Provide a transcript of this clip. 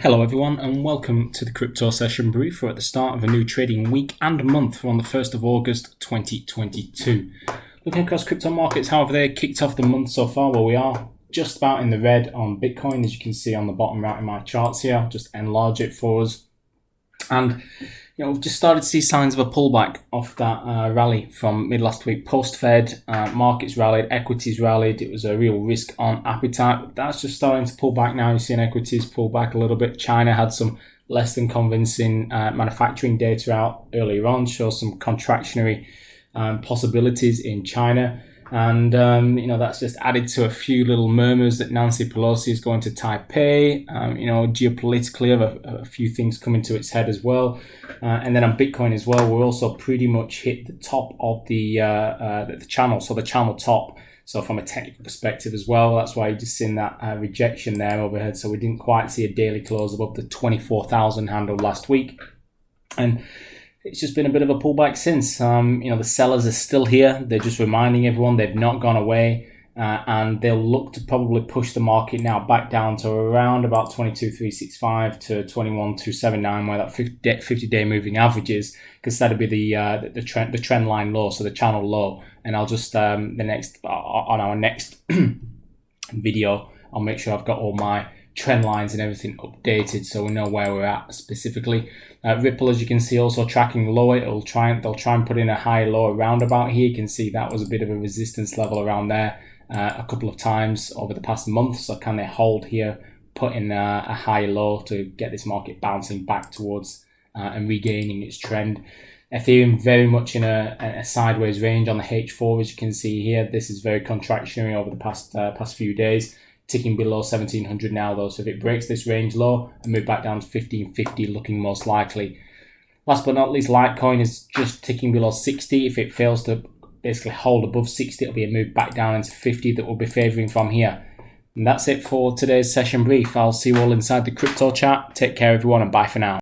Hello everyone and welcome to the Crypto Session Brief. We're at the start of a new trading week and month. We're on the 1st of August 2022. Looking across crypto markets, however, they kicked off the month so far where we are just about in the red on Bitcoin, as you can see on the bottom right of my charts here. I'll just enlarge it for us. And we've just started to see signs of a pullback off that rally from mid last week. Post-Fed, markets rallied, equities rallied. It was a real risk on appetite. That's just starting to pull back now. You're seeing equities pull back a little bit. China had some less than convincing manufacturing data out earlier on, shows some contractionary possibilities in China. And, that's just added to a few little murmurs that Nancy Pelosi is going to Taipei. Geopolitically, a few things coming to its head as well. And then on Bitcoin as well, we're also pretty much hit the top of the channel, so the channel top. So from a technical perspective as well, that's why you're just seeing that rejection there overhead. So we didn't quite see a daily close above the 24,000 handle last week. And it's just been a bit of a pullback since. The sellers are still here. They're just reminding everyone they've not gone away. And they'll look to probably push the market now back down to around about 22,365 to 21,279, where that 50-day moving average is, because that'll be the trend line low, so the channel low. And I'll just on our next video, I'll make sure I've got all my trend lines and everything updated so we know where we're at specifically. Ripple, as you can see, also tracking lower. They'll try and put in a high low around about here. You can see that was a bit of a resistance level around there a couple of times over the past month. So can they hold here, put in a high low to get this market bouncing back towards and regaining its trend. Ethereum very much in a sideways range on the H4, as you can see here. This is very contractionary over the past few days. Ticking below 1700 now though, so if it breaks this range low and move back down to 1550, looking most likely. Last but not least, Litecoin is just ticking below 60. If it fails to basically hold above 60, it'll be a move back down into 50 that will be favouring from here. And that's it for today's session brief. I'll see you all inside the crypto chat. Take care everyone, and bye for now.